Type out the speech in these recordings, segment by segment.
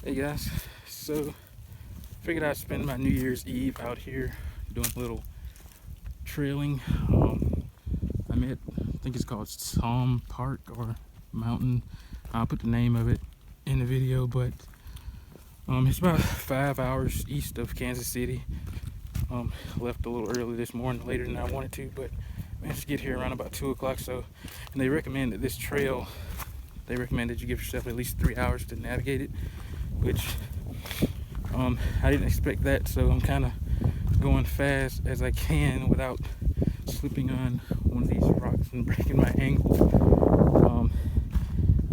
Hey guys, so figured I'd spend my New Year's Eve out here doing a little trailing. I'm at, I think it's called Taum Park or Mountain. I'll put the name of it in the video, but it's about 5 hours east of Kansas City. Left a little early this morning, later than I wanted to, but managed to get here around about 2 o'clock. So, and they recommend that this trail, they recommend that you give yourself at least 3 hours to navigate it, which I didn't expect that, so I'm kind of going fast as I can without slipping on one of these rocks and breaking my ankle.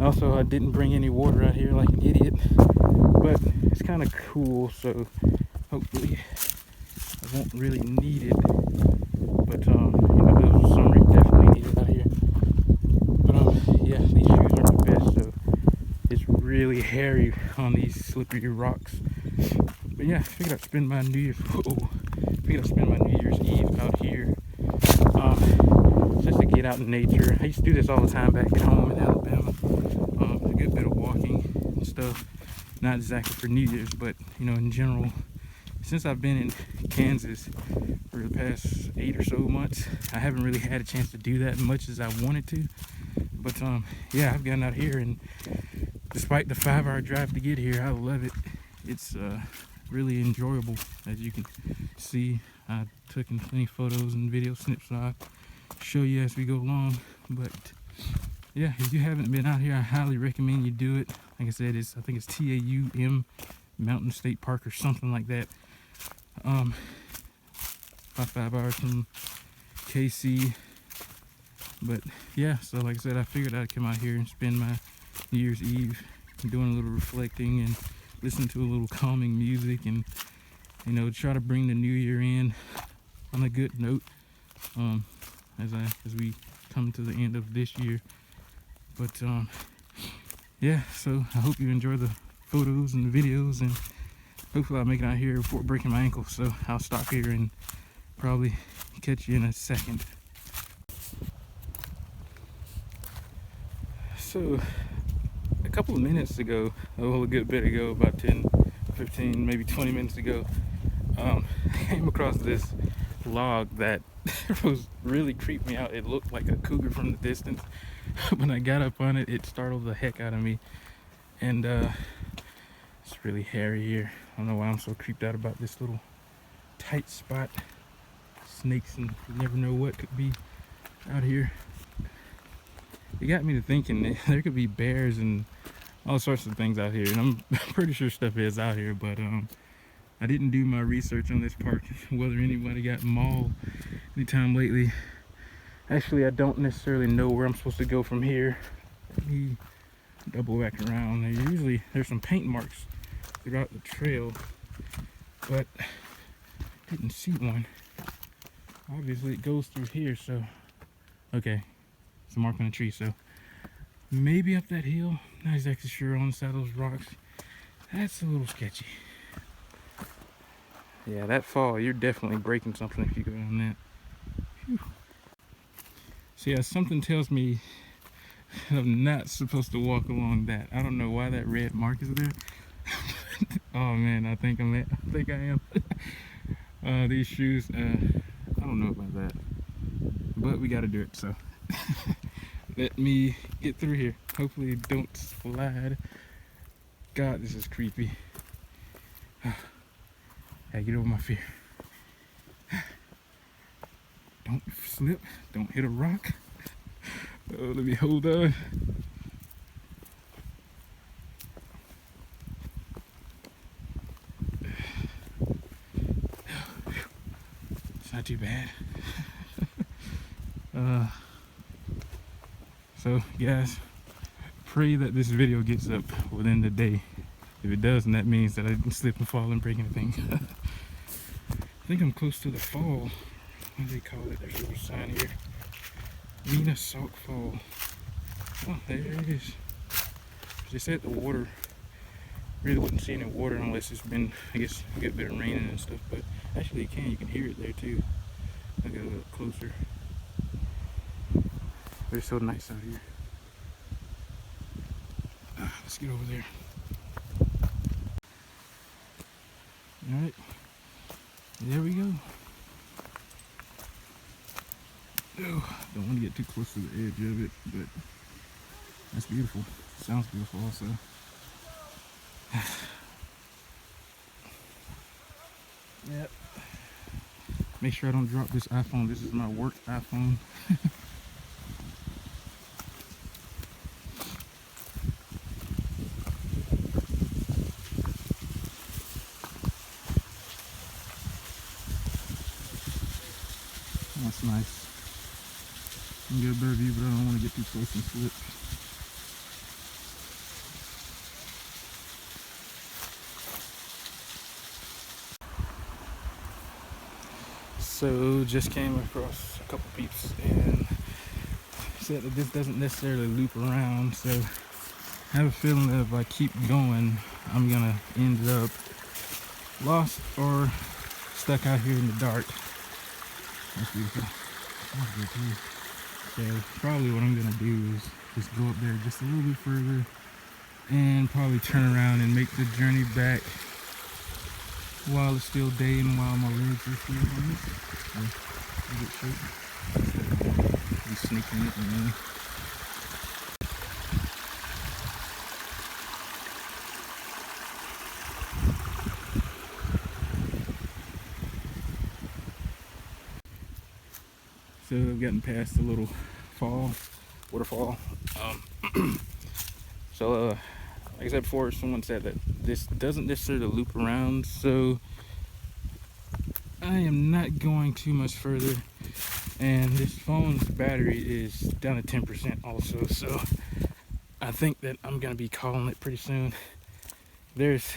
Also, I didn't bring any water out here like an idiot, but it's kind of cool, so hopefully I won't really need it. But those summer definitely need it out here. But yeah, these shoes aren't the best, so it's really hairy on these slippery rocks. But yeah, I figured I'd spend my New Year's Eve out here, just to get out in nature. I used to do this all the time back at home in Alabama. A good bit of walking and stuff. Not exactly for New Year's, but in general. Since I've been in Kansas for the past 8 or so months, I haven't really had a chance to do that as much as I wanted to. But yeah, I've gotten out here, and despite the 5-hour drive to get here, I love it. It's really enjoyable, as you can see. I took in plenty of photos and video snips, so I'll show you as we go along. But yeah, if you haven't been out here, I highly recommend you do it. Like I said, I think it's Taum Mountain State Park or something like that. About 5 hours from KC. But yeah, so like I said, I figured I'd come out here and spend my New Year's Eve doing a little reflecting and listening to a little calming music, and try to bring the new year in on a good note, as we come to the end of this year. But yeah, so I hope you enjoy the photos and the videos, and hopefully I'll make it out here before breaking my ankle. So I'll stop here and probably catch you in a second. So a couple of minutes ago, a good bit ago, about 10, 15, maybe 20 minutes ago, I came across this log that was really creeped me out. It looked like a cougar from the distance. When I got up on it, it startled the heck out of me. And it's really hairy here. I don't know why I'm so creeped out about this little tight spot. Snakes and you never know what could be out here. It got me to thinking there could be bears and all sorts of things out here, and I'm pretty sure stuff is out here, but I didn't do my research on this park, whether anybody got mauled anytime lately. Actually, I don't necessarily know where I'm supposed to go from here. Let me double back around. There's some paint marks throughout the trail, but didn't see one. Obviously it goes through here, so okay, it's a mark on a tree, so maybe up that hill. Not exactly sure. On the side of those rocks, that's a little sketchy. Yeah, that fall, you're definitely breaking something if you go down that. Whew. So yeah, something tells me I'm not supposed to walk along that. I don't know why that red mark is there. Oh man, I think I am. These shoes, I don't know about that, but we gotta do it, so let me get through here. Hopefully don't slide. God, this is creepy. I get over my fear. Don't slip, don't hit a rock. Oh, let me hold on. It's not too bad. So guys, pray that this video gets up within the day. If it doesn't, that means that I didn't slip and fall and break anything. I think I'm close to the fall. What do they call it? There's a little sign here. Taum Sauk Fall. Oh, there it is. They said the water, really wouldn't see any water unless it's been, I guess, a good bit of raining and stuff, but actually you can hear it there too. I'll get a little closer. But it's so nice out here. Let's get over there. All right, there we go. Oh, don't want to get too close to the edge of it, but that's beautiful. Sounds beautiful also. Yep. Make sure I don't drop this iPhone. This is my work iPhone. That's nice. I can get a better view, but I don't want to get too close and slip. So just came across a couple peeps and said that this doesn't necessarily loop around, so I have a feeling that if I keep going, I'm gonna end up lost or stuck out here in the dark. That's beautiful. That's good too. So probably what I'm gonna do is just go up there just a little bit further and probably turn around and make the journey back while it's still day and while my legs are still on this. So, a good shape. Be sneaking it in. So I've gotten past the little waterfall. So like I said before, someone said that this doesn't necessarily loop around, so I am not going too much further. And this phone's battery is down to 10% also, so I think that I'm gonna be calling it pretty soon. There's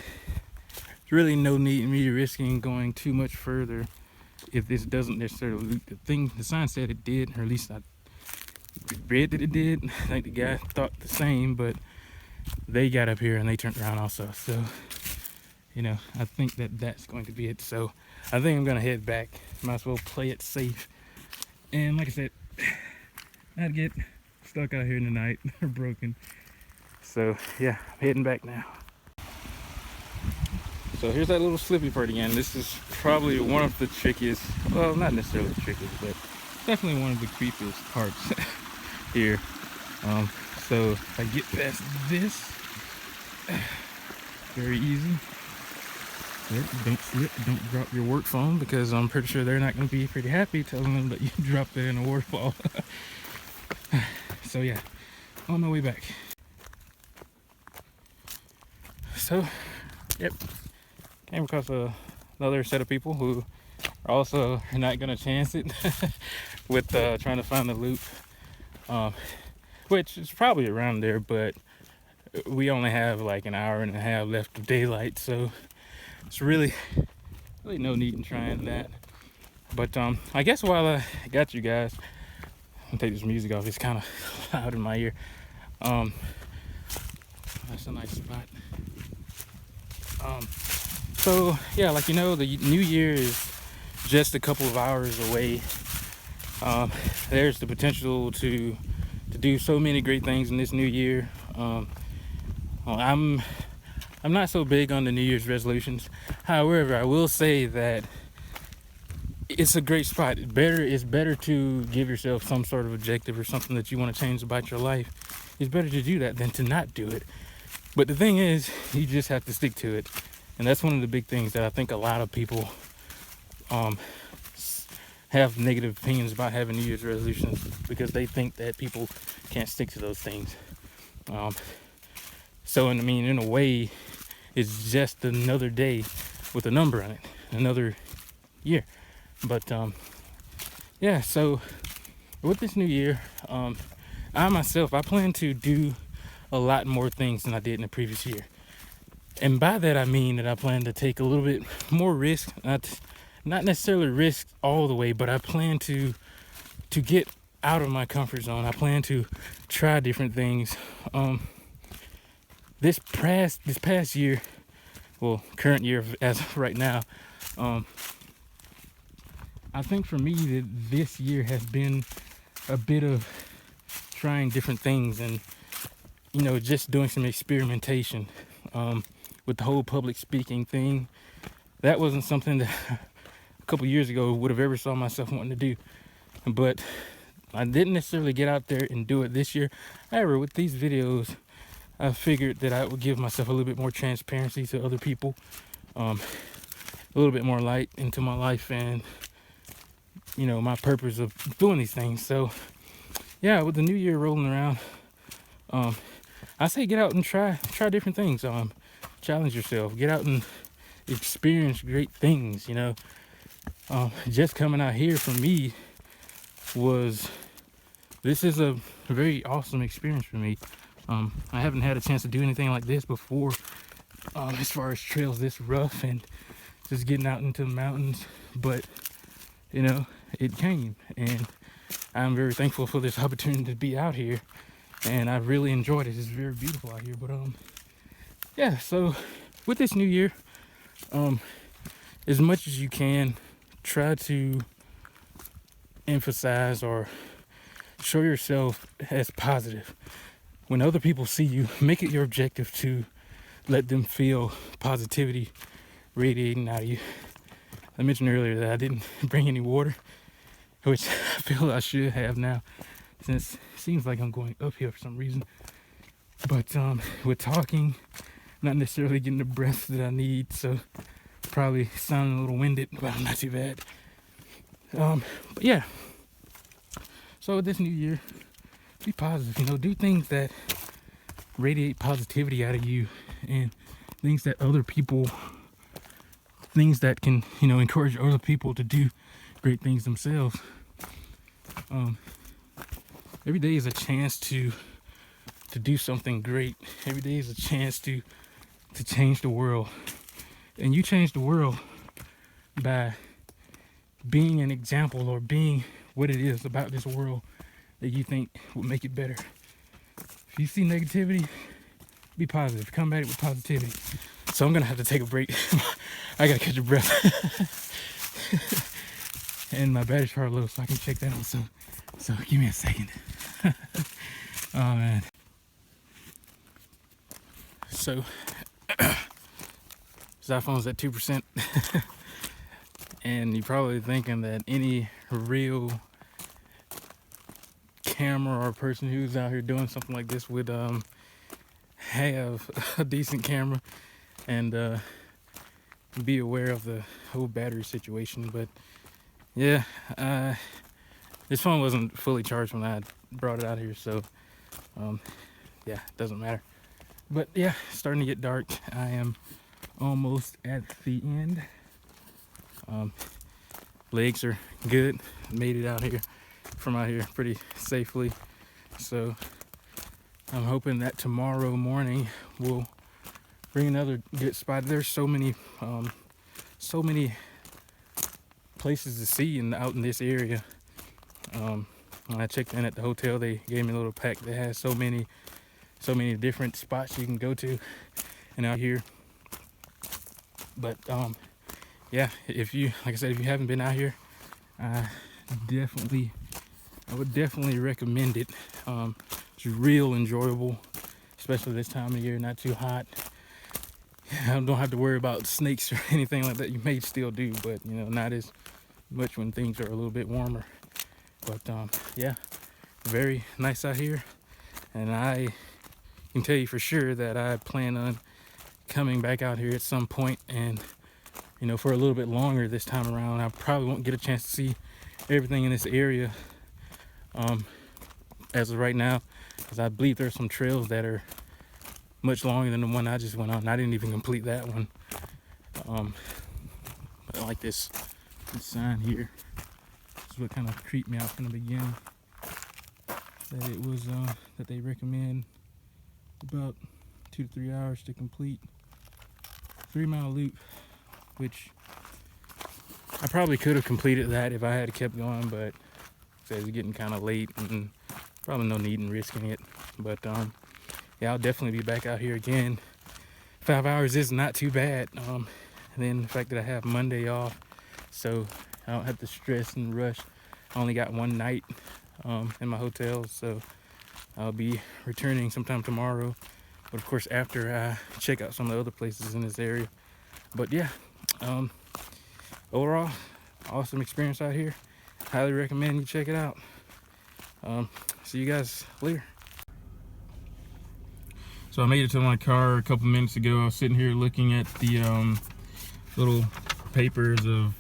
really no need in me risking going too much further if this doesn't necessarily loop. The sign said it did, or at least I read that it did. I think the guy thought the same, but they got up here and they turned around also. So, you know, I think that that's going to be it. So I think I'm gonna head back. Might as well play it safe. And like I said, I'd get stuck out here in the night or broken. So yeah, I'm heading back now. So here's that little slippy part again. This is probably one of the trickiest, well, not necessarily the trickiest, but definitely one of the creepiest parts here. So if I get past this, very easy. Don't slip, don't drop your work phone, because I'm pretty sure they're not going to be pretty happy telling them that you dropped it in a waterfall. So yeah, on my way back. So, yep, came across another set of people who are also not going to chance it with trying to find the loop, which is probably around there, but we only have like an hour and a half left of daylight, so it's really no need in trying that. But I guess while I got you guys, I'm gonna take this music off. It's kind of loud in my ear. That's a nice spot. So yeah, like, you know, the new year is just a couple of hours away. There's the potential to do so many great things in this new year. I'm not so big on the New Year's resolutions. However, I will say that it's a great spot. It's better to give yourself some sort of objective or something that you want to change about your life. It's better to do that than to not do it. But the thing is, you just have to stick to it. And that's one of the big things that I think a lot of people have negative opinions about having New Year's resolutions, because they think that people can't stick to those things. So, I mean, in a way, it's just another day with a number on it, another year. But yeah, so with this new year, I plan to do a lot more things than I did in the previous year. And by that I mean that I plan to take a little bit more risk, not necessarily risk all the way, but I plan to get out of my comfort zone. I plan to try different things. This past year, well, current year as of right now, I think for me that this year has been a bit of trying different things and, you know, just doing some experimentation with the whole public speaking thing. that wasn't something that a couple years ago would have ever saw myself wanting to do. But I didn't necessarily get out there and do it this year. However, with these videos, I figured that I would give myself a little bit more transparency to other people, a little bit more light into my life and, you know, my purpose of doing these things. So yeah, with the new year rolling around, I say get out and try different things. Challenge yourself, get out and experience great things, you know. Just coming out here for me this is a very awesome experience for me. I haven't had a chance to do anything like this before, as far as trails this rough and just getting out into the mountains, but you know, it came, and I'm very thankful for this opportunity to be out here, and I've really enjoyed it. It's very beautiful out here. But yeah, so with this new year, as much as you can, try to emphasize or show yourself as positive. When other people see you, make it your objective to let them feel positivity radiating out of you. I mentioned earlier that I didn't bring any water, which I feel I should have now, since it seems like I'm going uphill for some reason. But with talking, not necessarily getting the breath that I need, so probably sounding a little winded, but I'm not too bad. But yeah, so with this new year, be positive, you know, do things that radiate positivity out of you, and things that can, you know, encourage other people to do great things themselves. Every day is a chance to do something great. Every day is a chance to change the world. And you change the world by being an example, or being what it is about this world that you think will make it better. If you see negativity, be positive. Combat it with positivity. So I'm gonna have to take a break. I gotta catch a breath. And my battery's probably low, so I can check that out. So give me a second. Oh man. So this iPhone's at 2%. And you're probably thinking that any real camera or person who's out here doing something like this would have a decent camera and be aware of the whole battery situation. But yeah, this phone wasn't fully charged when I brought it out here, so yeah, it doesn't matter. But yeah, it's starting to get dark. I am almost at the end. Legs are good. Made it out here from out here pretty safely. So I'm hoping that tomorrow morning we'll bring another good spot. There's so many places to see out in this area. When I checked in at the hotel, they gave me a little pack that has so many different spots you can go to and out here. But yeah, like I said, if you haven't been out here, I would definitely recommend it. It's real enjoyable, especially this time of year, not too hot. I don't have to worry about snakes or anything like that. You may still do, but you know, not as much when things are a little bit warmer. But yeah, very nice out here, and I can tell you for sure that I plan on coming back out here at some point, and you know, for a little bit longer this time around. I probably won't get a chance to see everything in this area as of right now, because I believe there's some trails that are much longer than the one I just went on. I didn't even complete that one. But I like this sign here. This is what kind of creeped me out from the beginning, that it was that they recommend about 2 to 3 hours to complete 3-mile loop, which I probably could have completed that if I had kept going, but it's getting kind of late and probably no need in risking it. But yeah, I'll definitely be back out here again. 5 hours is not too bad. And then the fact that I have Monday off, so I don't have to stress and rush. I only got one night in my hotel, so I'll be returning sometime tomorrow. But of course, after I check out some of the other places in this area. But yeah, Um, Overall, awesome experience out here. Highly recommend you check it out. See you guys later. So I made it to my car a couple minutes ago. I was sitting here looking at the little papers of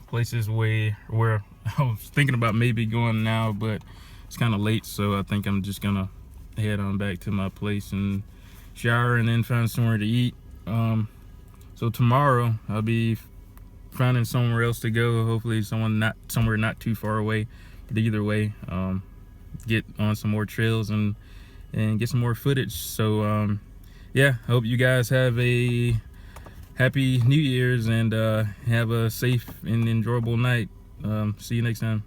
places where I was thinking about maybe going now, but it's kind of late, so I think I'm just gonna head on back to my place and shower and then find somewhere to eat. So tomorrow I'll be finding somewhere else to go, hopefully somewhere not too far away. But either way, get on some more trails and get some more footage. So yeah, I hope you guys have a happy New Year's and have a safe and enjoyable night. See you next time.